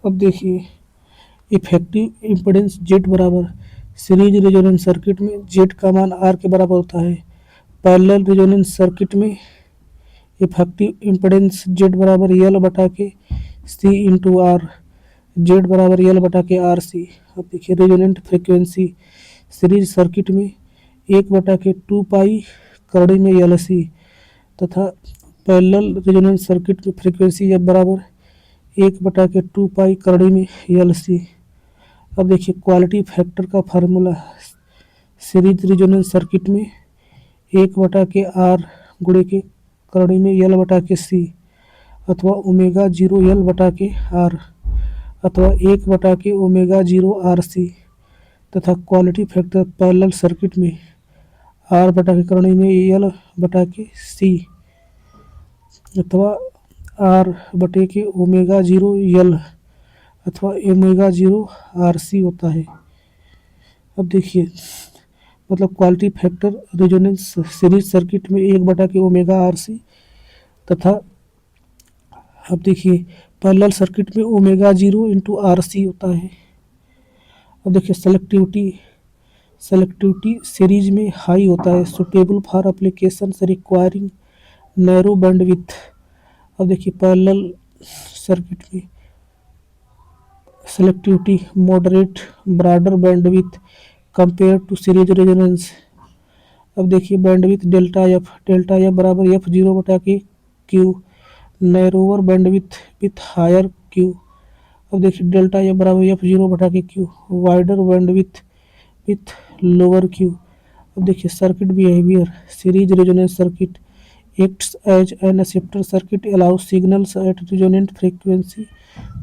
अब देखिए effective impedance Z बराबर सीरीज रेजोनेंस सर्किट में जेड का मान आर के बराबर होता है। पैरेलल रेजोनेंस सर्किट में इफेक्टिव इम्पीडेंस जेड बराबर यल बटा के सी इंटू आर, जेड बराबर यल बटा के आर सी। अब देखिए रेजोनेंट फ्रिक्वेंसी सीरीज सर्किट में 1/2 पाई करड़ी में यल सी तथा पैरेलल रेजोनेंस सर्किट में फ्रिक्वेंसी एफ बराबर 1/2 पाई करड़ी में यल सी। अब देखिए क्वालिटी फैक्टर का फार्मूला सीरीज रेजोनेंस सर्किट में 1/r गुणे के करड़ी में यल बटा के सी अथवा ओमेगा 0 यल बटा के आर अथवा 1/ओमेगा 0 RC तथा क्वालिटी फैक्टर पैरेलल सर्किट में आर बटा के करड़ी में यल बटा के सी अथवा आर बटे के ओमेगा 0 यल अथवा ओमेगा 0 RC होता है। अब देखिए मतलब quality factor resonance series circuit में 1/ओमेगा RC तथा अब देखिए पैरेलल सर्किट में ओमेगा 0 इंटू RC होता है। अब देखिए सेलेक्टिविटी सीरीज में हाई होता है, suitable for application requiring narrow bandwidth. अब देखिए पैरेलल सर्किट में selectivity moderate broader bandwidth compare to series resonance. अब देखिए बैंडविड्थ डेल्टा एफ बराबर F0 बटा के Q, narrower bandwidth with higher Q. अब देखिए डेल्टा एफ बराबर F0 बटा के Q, wider bandwidth with lower Q. अब देखिए circuit behaviour series resonance circuit acts as an acceptor circuit allows signals at resonant frequency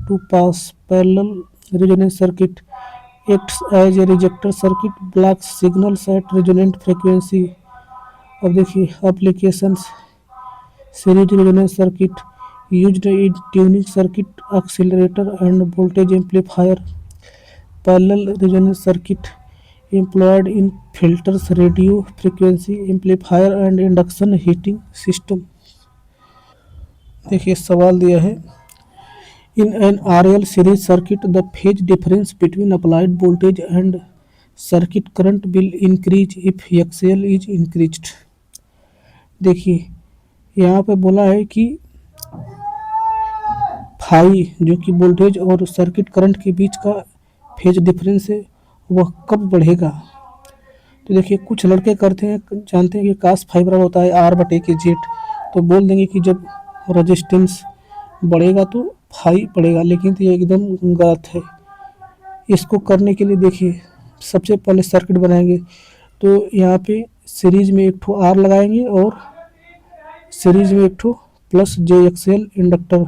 to pass. Parallel resonance circuit acts as a rejector circuit blocks signals at resonant frequency. अब देखिए applications series resonance circuit used in tuning circuit accelerator and voltage amplifier. Parallel resonance circuit employed in filters, radio frequency amplifier and induction heating system. देखिए सवाल दिया है in an RL series circuit the phase difference between applied voltage and circuit current will increase if XL is increased. देखिए यहाँ पे बोला है कि फाई जो कि वोल्टेज और सर्किट करंट के बीच का फेज डिफरेंस है वह कब बढ़ेगा। तो देखिए कुछ लड़के करते हैं जानते हैं कि कास फाई बराबर होता है R बटे के जेड, तो बोल देंगे कि जब रेजिस्टेंस बढ़ेगा तो फाई बढ़ेगा, लेकिन तो ये एकदम गलत है। इसको करने के लिए देखिए सबसे पहले सर्किट बनाएंगे तो यहाँ पे सीरीज में एक ठो R लगाएंगे और सीरीज में एक ठो प्लस JXL इंडक्टर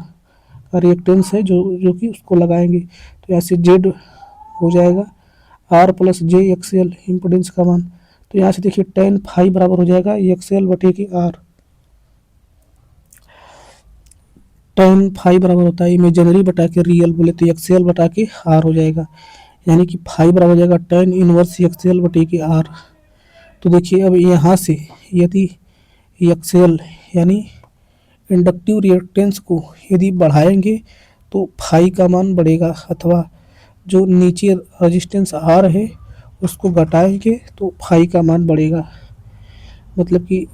का रिएक्टेंस है जो कि उसको लगाएंगे, तो यहाँ से जेड हो जाएगा R प्लस JXL इम्पोर्टेंस का मान। तो यहाँ से देखिए tan फाई बराबर हो जाएगा XL बटे के R। tan फाई बराबर होता है इमेजिनरी बटा के रियल, बोले तो XL बटा के R हो जाएगा, यानी कि फाई बराबर हो जाएगा tan इनवर्स XL बटे के R। तो देखिए अब यहाँ से यदि XL यानी इंडक्टिव रिएक्टेंस को यदि बढ़ाएंगे तो फाई का मान बढ़ेगा, अथवा जो नीचे रेजिस्टेंस R है उसको घटाएंगे तो फाई का मान बढ़ेगा। मतलब कि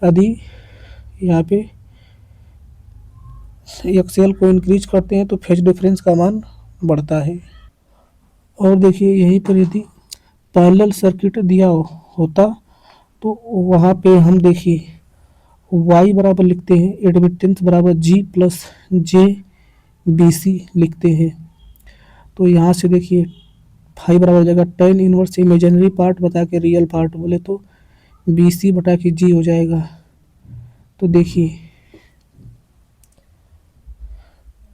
यदि यहाँ पे XL को इंक्रीज करते हैं तो फेज डिफरेंस का मान बढ़ता है। और देखिए यहीं पर यदि पैरेलल सर्किट दिया होता तो वहाँ पे हम देखिए Y बराबर लिखते हैं एडमिटेंस बराबर G प्लस JBC लिखते हैं। तो यहाँ से देखिए फाई बराबर हो जाएगा tan इनवर्स इमेजिनरी पार्ट बता के रियल पार्ट, बोले तो BC बटा के G हो जाएगा। तो देखिए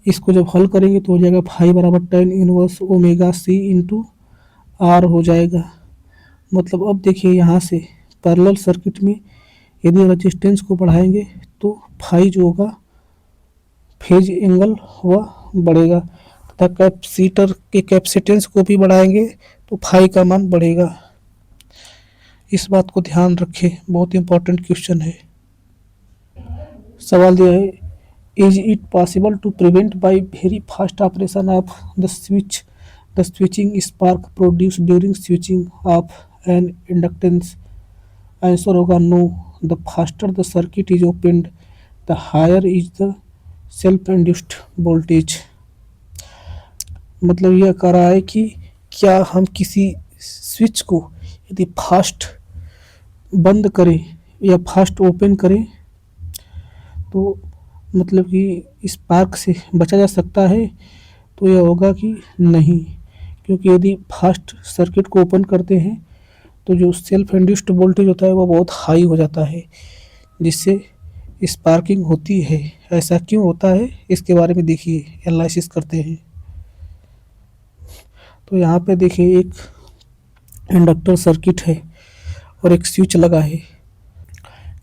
इसको जब हल करेंगे तो हो जाएगा फाई बराबर tan inverse omega C into R हो जाएगा। मतलब अब देखिए यहाँ से पैरेलल सर्किट में यदि रेजिस्टेंस को बढ़ाएंगे तो फाई जो होगा फेज एंगल वह बढ़ेगा, तथा कैपेसिटर के कैपेसिटेंस को भी बढ़ाएंगे तो फाई का मान बढ़ेगा। इस बात को ध्यान रखें, बहुत इंपॉर्टेंट क्वेश्चन है। सवाल दिया है Is it possible to prevent by very fast operation of the switch? The switching spark produced during switching of an inductance? Answer होगा no. The faster the circuit is opened, the higher is the self-induced voltage. मतलब यह कह रहा है कि क्या हम किसी स्विच को यदि फास्ट बंद करें या फास्ट ओपन करें तो मतलब कि स्पार्क से बचा जा सकता है? तो यह होगा कि नहीं, क्योंकि यदि फास्ट सर्किट को ओपन करते हैं तो जो सेल्फ इंड्यूस्ड वोल्टेज होता है वो बहुत हाई हो जाता है, जिससे स्पार्किंग होती है। ऐसा क्यों होता है इसके बारे में देखिए, एनालिसिस करते हैं। तो यहाँ पे देखिए एक इंडक्टर सर्किट है और एक स्विच लगा है।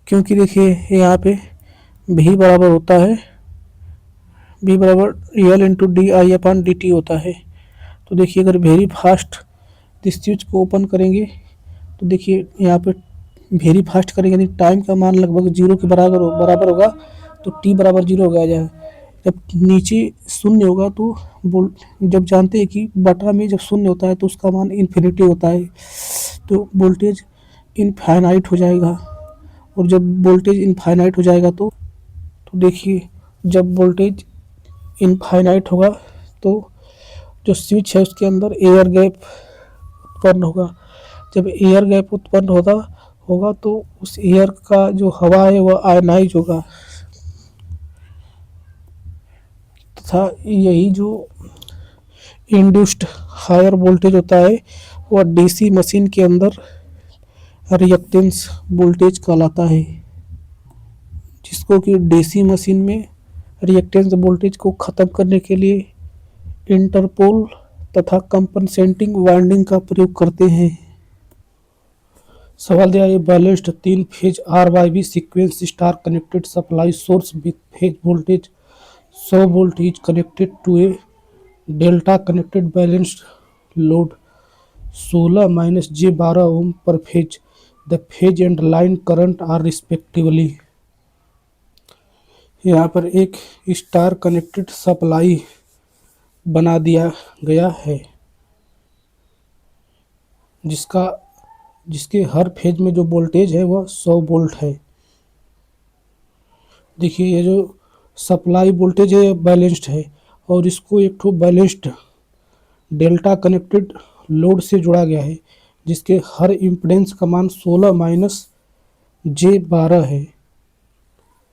क्योंकि देखिए यहाँ पे V बराबर होता है, V बराबर L into D I upon D T होता है। तो देखिए अगर वेरी फास्ट इस स्विच को ओपन करेंगे तो देखिए यहाँ पे वेरी फास्ट करेंगे यानी टाइम का मान लगभग 0 के बराबर होगा, तो t बराबर 0 हो जाएगा। जब नीचे शून्य होगा तो जब जानते हैं कि बटा में जब शून्य होता है तो उसका मान इन्फिनिटी होता है, तो वोल्टेज इनफाइनाइट हो जाएगा। और जब वोल्टेज इनफाइनाइट हो जाएगा तो देखिए जब वोल्टेज इनफाइनाइट होगा तो जो स्विच है उसके अंदर एयर गैप उत्पन्न होगा। जब एयर गैप उत्पन्न होगा तो उस एयर का जो हवा है वह आयनाइज होगा, तथा यही जो इंड्यूस्ड हायर वोल्टेज होता है वह डीसी मशीन के अंदर रिएक्टेंस वोल्टेज कहलाता है, जिसको कि डीसी मशीन में रिएक्टेंस वोल्टेज को ख़त्म करने के लिए इंटरपोल तथा कंपनसेटिंग वाइंडिंग का प्रयोग करते हैं। सवाल दिया है balanced 3 phase RYB sequence star connected supply source with phase voltage 100 volt is connected to a delta connected balanced load 16 minus j 12 ohm per phase. The phase and line current are respectively. यहाँ पर एक star connected supply बना दिया गया है जिसके हर phase में जो वोल्टेज है वह 100 वोल्ट है। देखिए ये जो सप्लाई वोल्टेज है बैलेंस्ड है और इसको एक ठो बैलेंस्ड डेल्टा कनेक्टेड लोड से जोड़ा गया है, जिसके हर इम्पीडेंस का मान 16 माइनस जे 12 है।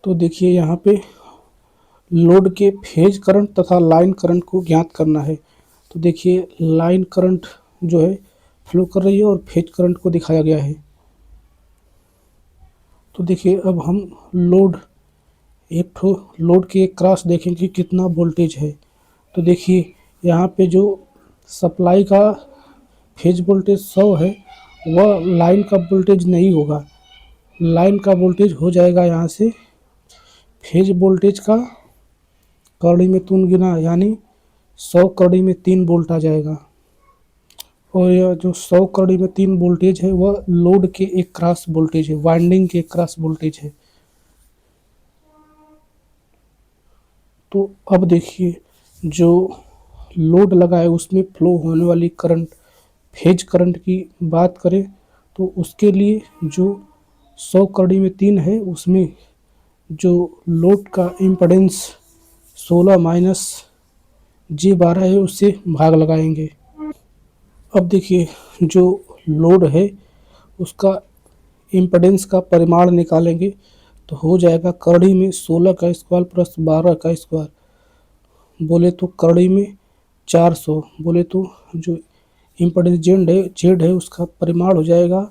तो देखिए यहाँ पे लोड के फेज करंट तथा लाइन करंट को ज्ञात करना है। तो देखिए लाइन करंट जो है फ्लो कर रही है और फेज करंट को दिखाया गया है। तो देखिए अब हम लोड के क्रॉस देखेंगे कि कितना वोल्टेज है। तो देखिए यहाँ पे जो सप्लाई का फेज वोल्टेज 100 है वह लाइन का वोल्टेज नहीं होगा। लाइन का वोल्टेज हो जाएगा यहाँ से फेज वोल्टेज का कड़ी में 3 गुना, यानी 100 कड़ी में 3 वोल्ट आ जाएगा। और यह जो 100 कड़ी में 3 वोल्टेज है वह लोड के एक क्रॉस वोल्टेज है, वाइंडिंग के एक क्रॉस वोल्टेज है। तो अब देखिए जो लोड लगा है उसमें फ्लो होने वाली करंट, फेज करंट की बात करें तो उसके लिए जो 100 कड़ी में 3 है उसमें जो लोड का इम्पीडेंस 16 माइनस जे 12 है उससे भाग लगाएंगे। अब देखिए जो लोड है उसका इम्पीडेंस का परिमाण निकालेंगे तो हो जाएगा कड़ी में 16 का स्क्वायर प्लस 12 का स्क्वायर, बोले तो कड़ी में 400, बोले तो जो इम्पीडेंस जेड है उसका परिमाण हो जाएगा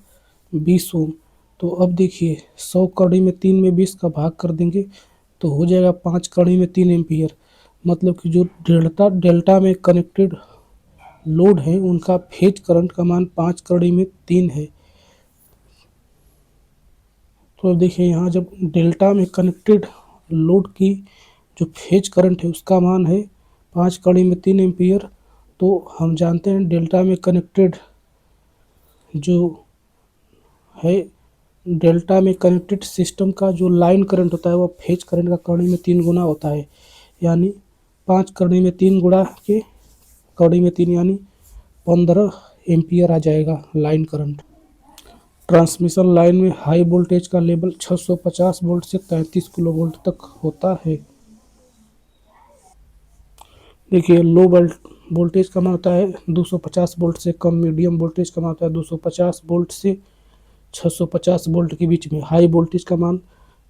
20 ओम। तो अब देखिए 100 कड़ी में 3 में 20 का भाग कर देंगे तो हो जाएगा 5 कड़ी में 3 एम्पियर। मतलब कि जो डेल्टा में कनेक्टेड लोड है उनका फेज करंट का मान 5 कड़ी में 3 है। तो अब देखिए यहाँ जब डेल्टा में कनेक्टेड लोड की जो फेज करंट है उसका मान है 5 कड़ी में 3 एम्पियर, तो हम जानते हैं डेल्टा में कनेक्टेड जो है डेल्टा में कनेक्टेड सिस्टम का जो लाइन करंट होता है वो फेज करंट का कौड़ी में 3 गुना होता है, यानी 5 कौड़ी में 3 गुणा के कौड़ी में 3 यानी 15 एम्पियर आ जाएगा लाइन करंट। ट्रांसमिशन लाइन में हाई वोल्टेज का लेवल 650 वोल्ट से 33 किलो वोल्ट तक होता है। देखिए लो वोल्टेज का मान होता है 250 वोल्ट से कम, मीडियम वोल्टेज का मान होता है 250 वोल्ट से 650 वोल्ट के बीच में, हाई वोल्टेज का मान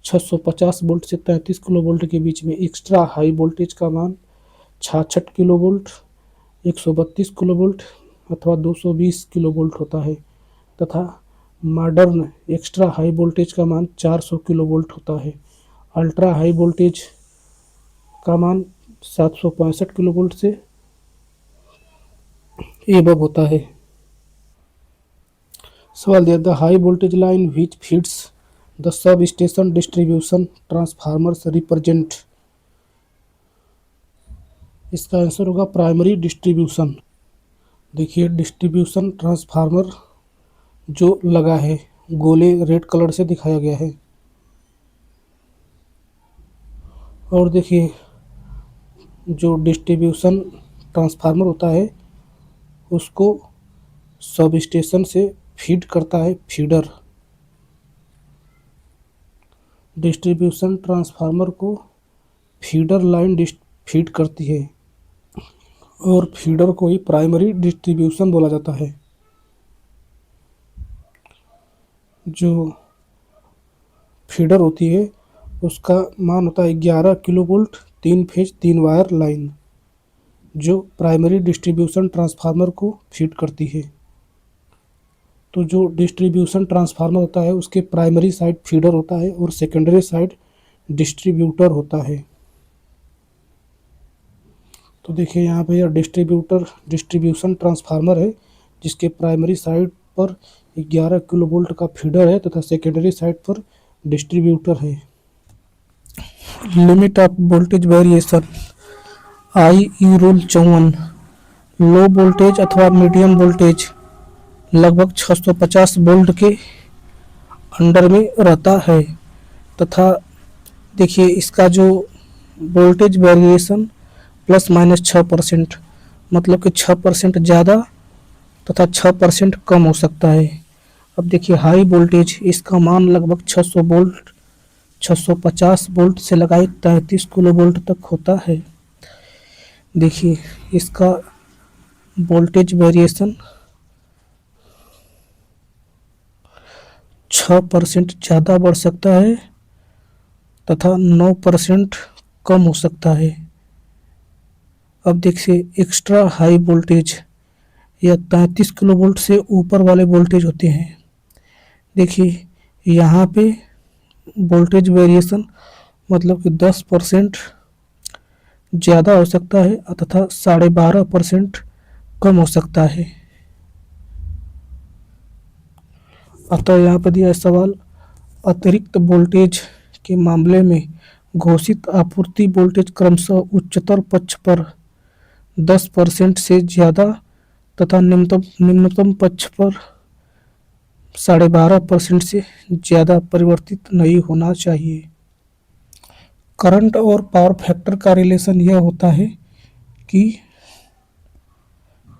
650 वोल्ट से 33 किलो वोल्ट के बीच में, एक्स्ट्रा हाई वोल्टेज का मान 66 किलो वोल्ट, 132 किलो वोल्ट अथवा 220 किलो वोल्ट होता है, तथा मॉडर्न एक्स्ट्रा हाई वोल्टेज का मान 400 किलो वोल्ट होता है। अल्ट्रा हाई वोल्टेज का मान 765 किलो वोल्ट से एबव होता है। सवाल दिया, the high voltage line which feeds the sub station distribution transformers represent. इसका आंसर होगा प्राइमरी डिस्ट्रीब्यूशन। देखिए डिस्ट्रीब्यूशन ट्रांसफार्मर जो लगा है गोले रेड कलर से दिखाया गया है। और देखिए जो डिस्ट्रीब्यूशन ट्रांसफार्मर होता है उसको सब स्टेशन से फीड करता है फीडर। डिस्ट्रीब्यूशन ट्रांसफार्मर को फीडर लाइन फीड करती है और फीडर को ही प्राइमरी डिस्ट्रीब्यूशन बोला जाता है। जो फीडर होती है उसका मान होता है 11 kilo volt 3 phase 3 wire line, जो प्राइमरी डिस्ट्रीब्यूशन ट्रांसफार्मर को फीड करती है। तो जो डिस्ट्रीब्यूशन ट्रांसफार्मर होता है उसके प्राइमरी साइड फीडर होता है और सेकेंडरी साइड डिस्ट्रीब्यूटर होता है। तो देखिए यहाँ पे यह डिस्ट्रीब्यूशन ट्रांसफार्मर है जिसके प्राइमरी साइड पर 11 किलो वोल्ट का फीडर है तथा सेकेंडरी साइड पर डिस्ट्रीब्यूटर है। Limit of voltage variation I E rule 54। Low voltage अथवा मीडियम वोल्टेज लगभग 650 वोल्ट के अंडर में रहता है तथा देखिए इसका जो वोल्टेज वेरिएशन ±6%, मतलब कि 6% ज़्यादा तथा 6% कम हो सकता है। अब देखिए हाई वोल्टेज इसका मान लगभग 600 वोल्ट 650 वोल्ट से लगाए 33 किलो वोल्ट तक होता है। देखिए इसका वोल्टेज वेरिएशन 6% ज़्यादा बढ़ सकता है तथा 9% कम हो सकता है। अब देखिए एक्स्ट्रा हाई वोल्टेज या 33 किलो वोल्ट से ऊपर वाले वोल्टेज होते हैं। देखिए यहाँ पे वोल्टेज वेरिएशन मतलब कि 10% ज़्यादा हो सकता है तथा 12.5% कम हो सकता है। अतः यहाँ पर दिया सवाल, अतिरिक्त वोल्टेज के मामले में घोषित आपूर्ति वोल्टेज क्रमशः उच्चतर पक्ष पर 10% से ज़्यादा तथा निम्नतम पक्ष पर 12.5% से ज़्यादा परिवर्तित नहीं होना चाहिए। करंट और पावर फैक्टर का रिलेशन यह होता है कि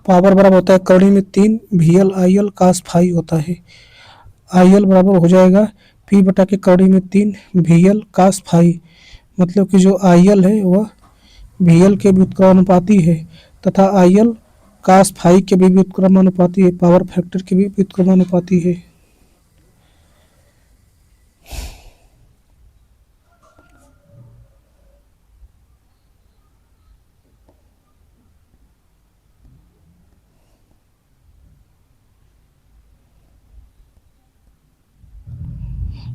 पावर बराबर होता है कड़ी में 3 VL IL cos फाई होता है। IL बराबर हो जाएगा P बटा के कड़ी में 3 VL cos फाई, मतलब कि जो IL है वह VL के व्युत्क्रमानुपाती है तथा IL cos फाई के भी व्युत्क्रमानुपाती है, पावर फैक्टर के भी व्युत्क्रमानुपाती है।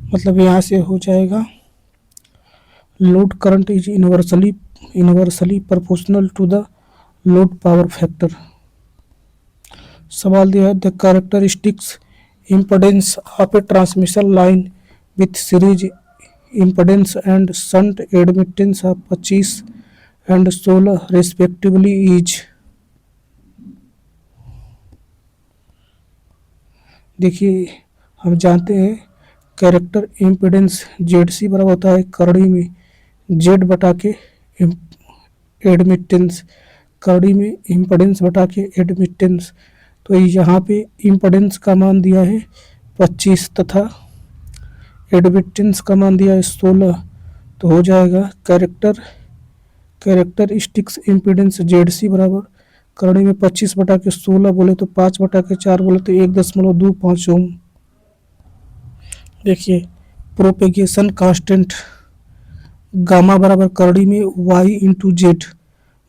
मतलब यहाँ से हो जाएगा load current is inversely proportional to the load power factor. सवाल दिया है, the characteristics impedance of a transmission line with series impedance and shunt admittance of 25 and 16 respectively is. देखिए हम जानते हैं कैरेक्टर इम्पीडेंस जेड बराबर होता है करड़ी में जेड बटा के एडमिटेंस, करड़ी में इम्पीडेंस बटा के एडमिटेंस। तो यहाँ पे इम्पीडेंस का मान दिया है 25 तथा एडमिटेंस का मान दिया है 16। तो हो जाएगा कैरेक्टरिस्टिक्स इम्पीडेंस जेड बराबर करड़ी में 25 बटा के 16 बोले तो 5 बटा के 4 बोले तो 1.25 ओम। देखिए प्रोपेगेशन कांस्टेंट गामा बराबर करड़ी में वाई इंटू जेड,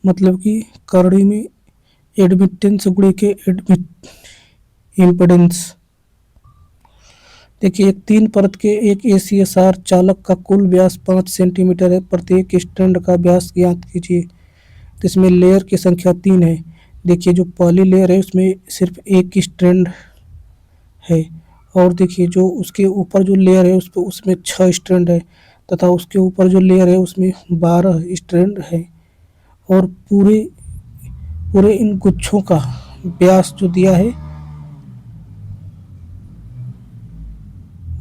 मतलब कि करड़ी में एडमिटेंस गुणे के इम्पीडेंस। देखिए एक 3 परत के एक ACSR चालक का कुल व्यास 5 सेंटीमीटर है, प्रत्येक स्ट्रैंड का व्यास ज्ञात कीजिए। तो इसमें लेयर की संख्या 3 है। देखिए जो पहली लेयर है उसमें सिर्फ एक स्ट्रैंड है, और देखिए जो उसके ऊपर जो लेयर है उसमें 6 स्ट्रैंड है, तथा उसके ऊपर जो लेयर है उसमें 12 स्ट्रैंड है। और पूरे पूरे इन गुच्छों का व्यास जो दिया है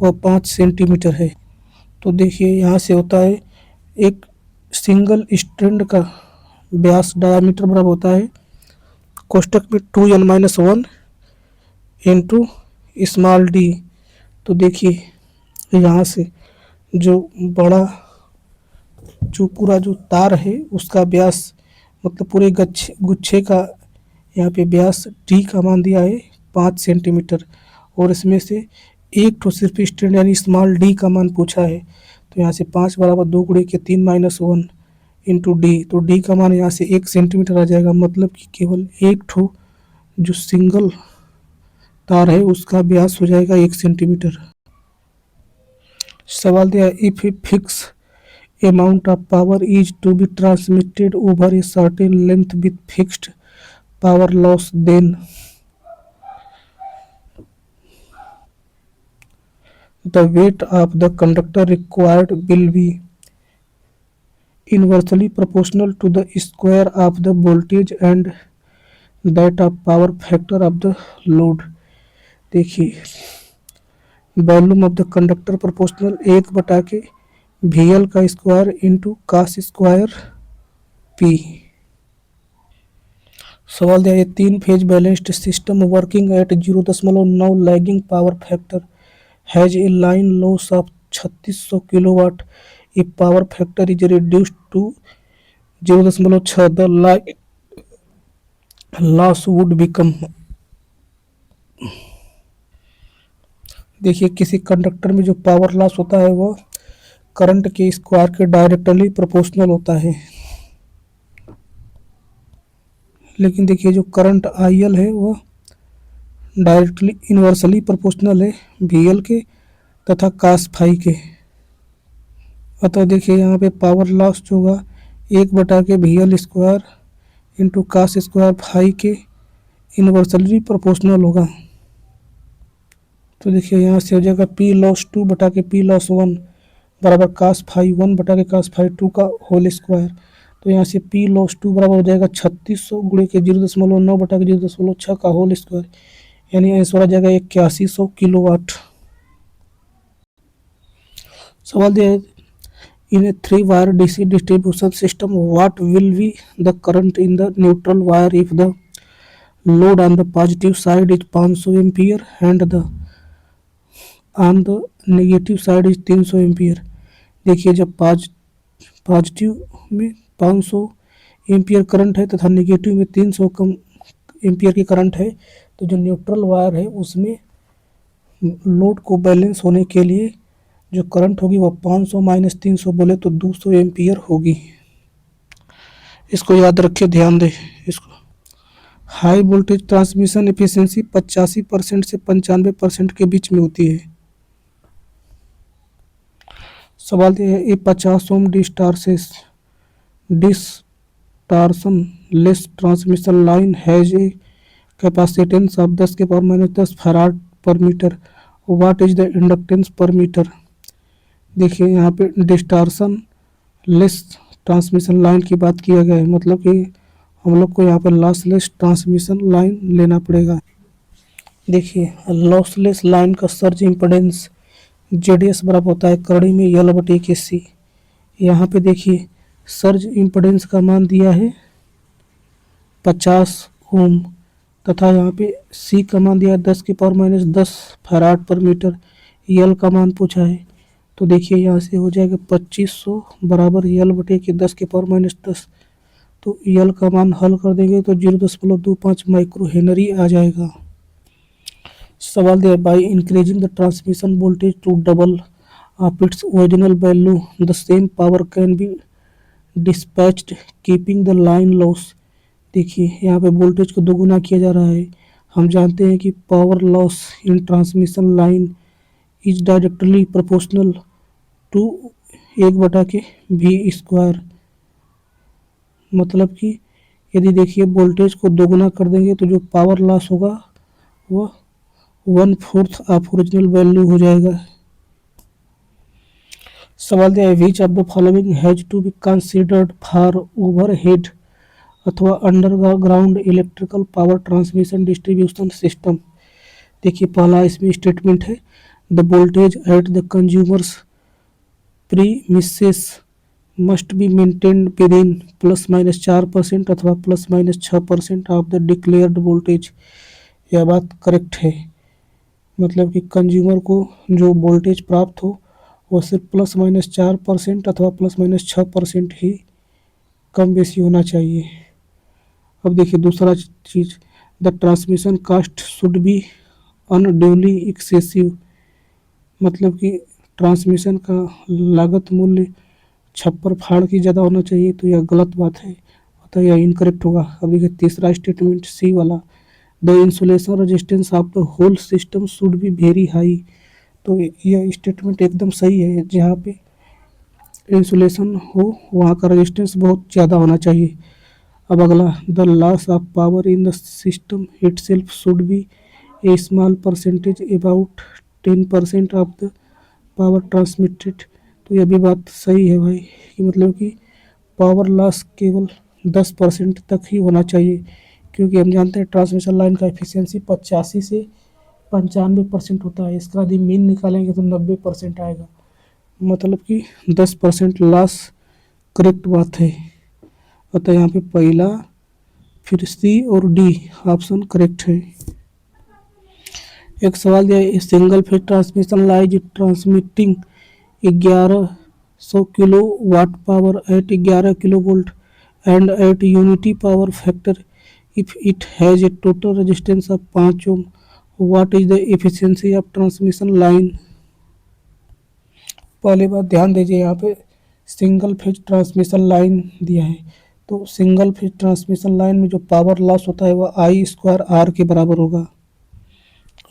वह 5 सेंटीमीटर है। तो देखिए यहाँ से होता है एक सिंगल स्ट्रैंड का व्यास डायामीटर बराबर होता है कोष्टक में 2n-1 इंटू स्मॉल डी। तो देखिए यहाँ से जो बड़ा जो पूरा जो तार है उसका व्यास मतलब पूरे गुच्छे का यहाँ पे व्यास डी का मान दिया है 5 सेंटीमीटर, और इसमें से एक तो सिर्फ स्टैंड यानी स्मॉल डी का मान पूछा है। तो यहाँ से 5 बराबर 2 गुणे के 3-1 इंटू डी, तो डी का मान यहाँ से 1 सेंटीमीटर आ जाएगा, मतलब कि केवल एक ठो जो सिंगल तार है उसका व्यास हो जाएगा 1 सेंटीमीटर। सवाल दिया if a fix amount of power is to be transmitted over a certain length with fixed power loss, then the weight of the conductor required will be inversely proportional to the square of the voltage and that of power factor of the load। देखिए volume of the conductor proportional 1/के VL का square into cos square P। सवाल दिया है 3 phase balanced system working at 0.9 lagging power factor has a line loss of 3600 kilowatt. If power factor is reduced to 0.6 the line loss would become. देखिए किसी conductor में जो power loss होता है वो करंट के स्क्वायर के डायरेक्टली प्रोपोर्शनल होता है, लेकिन देखिए जो करंट IL है वो डायरेक्टली इन्वर्सली प्रोपोर्शनल है VL के तथा कास फाई के। अतः देखिए यहाँ पे पावर लॉस जो होगा 1/के VL square into cos square phi के इन्वर्सली प्रोपोर्शनल होगा। तो देखिए यहाँ से हो जाएगा P लॉस 2/के P लॉस 1 बराबर कास फाई 1/के कास फाई 2 का होल स्क्वायर। तो यहाँ से P लॉस 2 बराबर हो जाएगा 3600 गुणे के 0.9/के 0.6 का होल स्क्वायर, यानी आंसर आ जाएगा 8100 किलोवाट। सवाल दिया है इन ए 3 wire DC distribution system what will be the current in the neutral wire if the load on the positive side is 500 ampere and the on the negative side is 300 ampere. देखिए जब positive में 500 ampere current है तथा negative में 300 कम ampere की current है, तो जो न्यूट्रल वायर है उसमें लोड को बैलेंस होने के लिए जो करंट होगी वो 500 माइनस 300 बोले तो 200 एम्पियर होगी। इसको याद रखिए, ध्यान दें इसको। हाई वोल्टेज ट्रांसमिशन एफिशिएंसी 85% से 95% के बीच में होती है। सवाल ये है 50 ohm distortion less transmission line has a capacitance of 10⁻10 farad per metre. What is the inductance per metre. देखिए यहाँ पे डिस्टारसन लेस ट्रांसमिशन लाइन की बात किया गया है, मतलब कि हम लोग को यहाँ पर लॉसलेस ट्रांसमिशन लाइन लेना पड़ेगा। देखिए लॉसलेस लाइन का सर्ज इम्पीडेंस जेडीएस बराबर होता है करड़ी में यल बटे के सी। यहाँ पे देखिए सर्ज इम्पिडेंस का मान दिया है 50 ओम तथा यहाँ पे सी का मान दिया है 10 की पावर -10 फैराड पर मीटर। यल का मान पूछा है तो देखिए यहाँ से हो जाएगा 2500 बराबर यल बटे के 10 की पावर -10। तो यल का मान हल कर देंगे तो 0.25 माइक्रो हेनरी आ जाएगा। सवाल दिया by increasing the transmission voltage to double of its original value the same power can be dispatched keeping the line loss. देखिए यहाँ पे वोल्टेज को दोगुना किया जा रहा है। हम जानते हैं कि power loss in transmission line is directly proportional to 1/v²। मतलब कि यदि देखिए वोल्टेज को दोगुना कर देंगे तो जो पावर लॉस होगा वह 1/4 ऑफ ओरिजिनल वैल्यू हो जाएगा। सवाल दिया है which of the following has to be considered for overhead अथवा underground electrical power transmission distribution system. देखिए पहला इसमें स्टेटमेंट है the voltage at the consumers premises must be maintained within +-4% अथवा +-6% ऑफ द डिक्लेयर्ड वोल्टेज। यह बात correct है। मतलब कि कंज्यूमर को जो वोल्टेज प्राप्त हो वो सिर्फ +-4% अथवा +-6% ही कम बेसी होना चाहिए। अब देखिए दूसरा चीज़ the transmission cost should be unduly excessive. मतलब कि ट्रांसमिशन का लागत मूल्य छप्पर फाड़ की ज़्यादा होना चाहिए तो यह गलत बात है अतः यह इनकरेक्ट होगा। अब देखिए तीसरा स्टेटमेंट सी वाला the insulation resistance of the whole system should be very high. तो यह स्टेटमेंट एकदम सही है। जहाँ पे इंसुलेशन हो वहाँ का रेजिस्टेंस बहुत ज़्यादा होना चाहिए। अब अगला the loss of power in the system itself should be A small percentage about 10% of the power transmitted. तो यह भी बात सही है भाई कि मतलब कि पावर लॉस केवल 10% तक ही होना चाहिए क्योंकि हम जानते हैं ट्रांसमिशन लाइन का एफिशिएंसी 85 से 95% होता है। इसका यदि मीन निकालेंगे तो 90% आएगा। मतलब कि 10% लॉस करेक्ट बात है। अतः यहाँ पे पहला फिर सी और डी ऑप्शन करेक्ट है। एक सवाल दिया है single phase transmission line transmitting 1100 kilo watt power at 11 kilo volt and at unity power factor if it has a total resistance of 5 ohm what is the efficiency of transmission line. पहली बात ध्यान दीजिए यहाँ पे single phase transmission line दिया है तो single phase transmission line में जो पावर लॉस होता है वह I² R के बराबर होगा।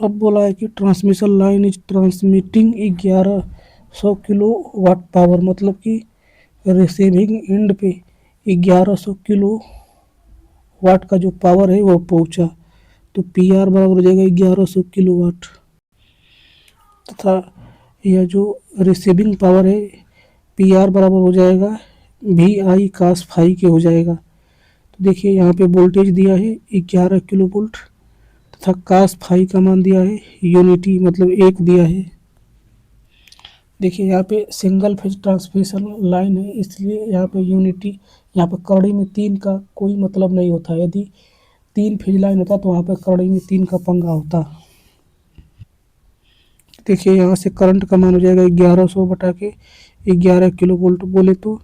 अब बोला है कि transmission line is transmitting 1100 kilo watt power. मतलब कि रिसीविंग एंड पे 1100 किलो वाट का जो पावर है वो पहुंचा तो PR बराबर हो जाएगा 1100 किलो वाट तथा यह जो रिसीविंग पावर है PR बराबर हो जाएगा VI cos फाई के हो जाएगा। तो देखिए यहाँ पे वोल्टेज दिया है 11 किलो वोल्ट तथा cos फाई का मान दिया है यूनिटी मतलब 1 दिया है। देखिए यहाँ पे सिंगल फेज ट्रांसमिशन लाइन है इसलिए यहाँ पे यूनिटी यहाँ पे करड़ी में 3 का कोई मतलब नहीं होता। यदि 3 फेज लाइन होता तो वहाँ पे करड़ी में 3 का पंगा होता। देखिए यहाँ से करंट का मान हो जाएगा 1100 बटा के 11 किलो वोल्ट बोले तो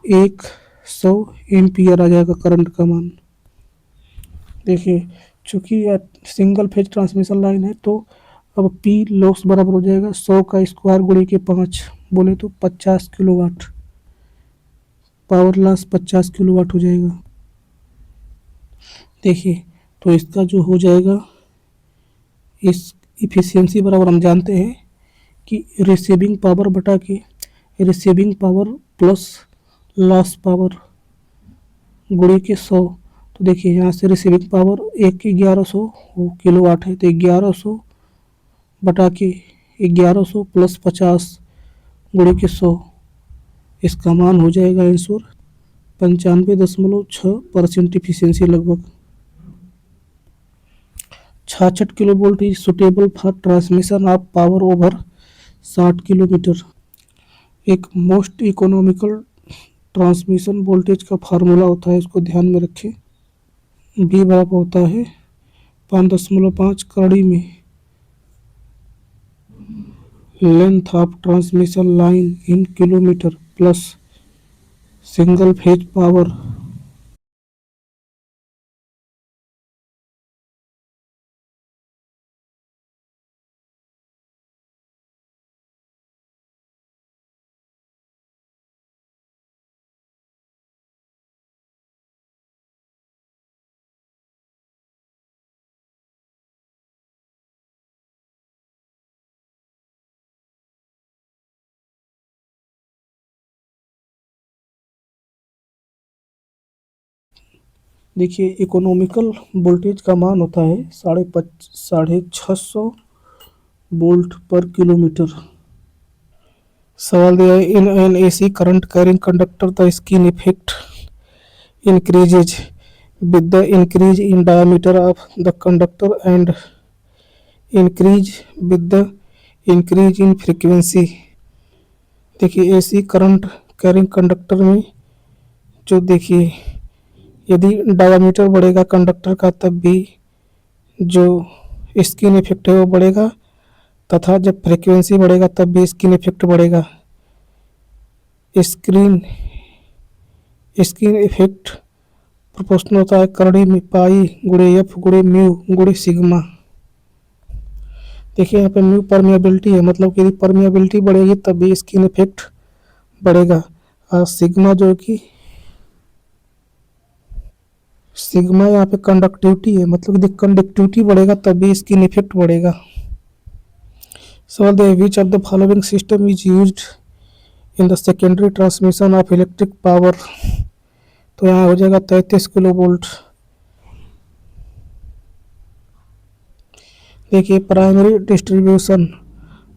100 एम्पियर आ जाएगा करंट का मान। देखिए चूँकि यह सिंगल फेज ट्रांसमिशन लाइन है तो अब P लॉस बराबर हो जाएगा 100 का स्क्वायर गुणे के 5 बोले तो 50 kilo watt. Power loss 50 kilo watt हो जाएगा। देखिए तो इसका जो हो जाएगा इस इफिशियंसी बराबर हम जानते हैं कि रिसीविंग पावर बटा के receiving power plus loss power गुणे के 100। तो देखिए यहाँ से रिसीविंग पावर 1100 किलो वाट है तो 1100 बटा के 1100 प्लस 50 गुणे के 100 इसका मान हो जाएगा आंसर 95.6% इफिशियंसी लगभग। 66 kilo volt is suitable for transmission of power over 60 kilometre. एक मोस्ट इकोनॉमिकल ट्रांसमिशन वोल्टेज का फार्मूला होता है, इसको ध्यान में रखें। V बराबर होता है 5.5 कड़ी में length of transmission line in kilometre plus single phase power. देखिए इकोनॉमिकल वोल्टेज का मान होता है 650 वोल्ट पर किलोमीटर। सवाल दिया है in an AC current carrying conductor the skin effect increases with the increase in diameter of the conductor and increase with the increase in frequency। देखिए एसी करंट कैरिंग कंडक्टर में जो देखिए यदि diameter बढ़ेगा conductor का तब भी जो स्किन इफेक्ट है वो बढ़ेगा, तथा जब फ्रीक्वेंसी बढ़ेगा तब भी स्किन इफेक्ट बढ़ेगा। स्क्रीन स्किन इफेक्ट प्रोपोर्शनल होता है करड़ी में पाई गुणे एफ गुणे म्यू गुणे सिग्मा। देखिए यहाँ पे म्यू परमिएबिलिटी है, मतलब कि यदि परमिएबिलिटी बढ़ेगी तब भी स्किन इफेक्ट बढ़ेगा। और सिग्मा जो कि सिग्मा यहाँ पे कंडक्टिविटी है, मतलब यदि कंडक्टिविटी बढ़ेगा तब भी स्किन इफेक्ट बढ़ेगा। सवाल दे which of the following system is used in the secondary transmission of electric power. तो यहाँ हो जाएगा 33 किलो वोल्ट। देखिए प्राइमरी डिस्ट्रीब्यूशन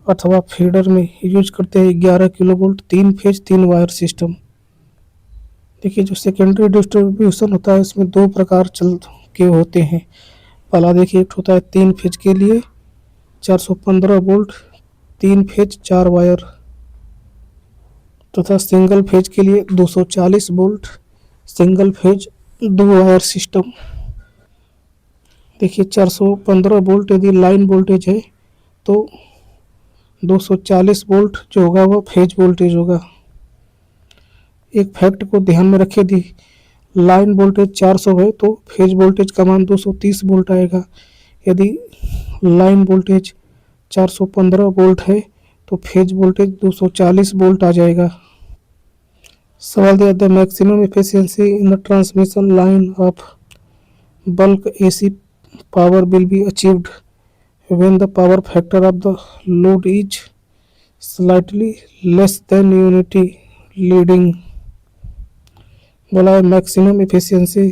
अथवा फीडर में यूज करते हैं 11 kilo volt 3 phase 3 wire system. देखिए जो सेकेंडरी डिस्ट्रीब्यूशन होता है इसमें दो प्रकार चल के होते हैं। पहला देखिए एक होता है 3 फेज के लिए 415 वोल्ट 3 फेज 4 वायर, तथा सिंगल फेज के लिए 240 volt single phase 2 wire system. देखिए 415 वोल्ट यदि लाइन वोल्टेज है तो 240 वोल्ट जो होगा वो फेज वोल्टेज होगा। एक फैक्ट को ध्यान में रखे, दी लाइन वोल्टेज 400 है तो फेज वोल्टेज का मान 230 वोल्ट आएगा। यदि लाइन वोल्टेज 415 वोल्ट है तो फेज वोल्टेज 240 वोल्ट आ जाएगा। सवाल दिया the maximum efficiency in the transmission line of bulk AC power will be achieved when the power factor of the load is slightly less than unity leading। बोला है maximum efficiency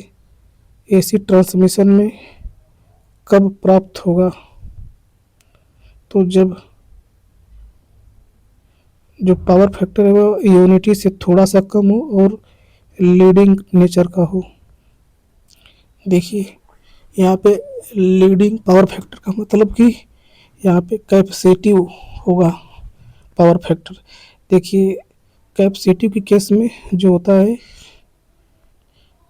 AC transmission में कब प्राप्त होगा, तो जब जो power factor है वो यूनिटी से थोड़ा सा कम हो और लीडिंग नेचर का हो। देखिए यहाँ पे लीडिंग पावर फैक्टर का मतलब कि यहाँ पे कैपेसिटिव होगा पावर फैक्टर। देखिए कैपेसिटिव के केस में जो होता है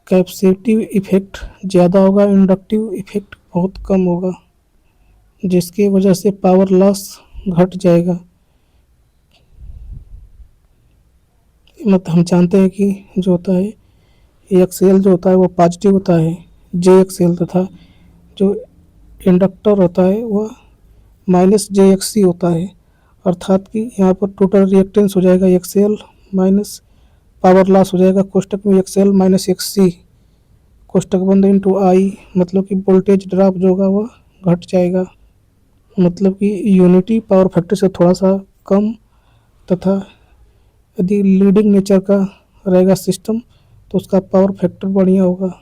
कैपेसिटिव इफेक्ट ज़्यादा होगा, इंडक्टिव इफेक्ट बहुत कम होगा, जिसकी वजह से पावर लॉस घट जाएगा। मतलब हम जानते हैं कि जो होता है एक्सएल जो होता है वो पॉजिटिव होता है जे एक्सएल, तथा जो इंडक्टर होता है वह माइनस जे एक्स सी होता है। अर्थात कि यहाँ पर टोटल रिएक्टेंस हो जाएगा एक्सएल माइनस पावर लॉस हो जाएगा कोष्टक में एक्सएल माइनस एक्स सी कोष्टक बंद इंटू आई, मतलब कि वोल्टेज ड्रॉप जो होगा वह घट जाएगा। मतलब कि यूनिटी पावर फैक्टर से थोड़ा सा कम, तथा यदि लीडिंग नेचर का रहेगा सिस्टम तो उसका पावर फैक्टर बढ़िया होगा।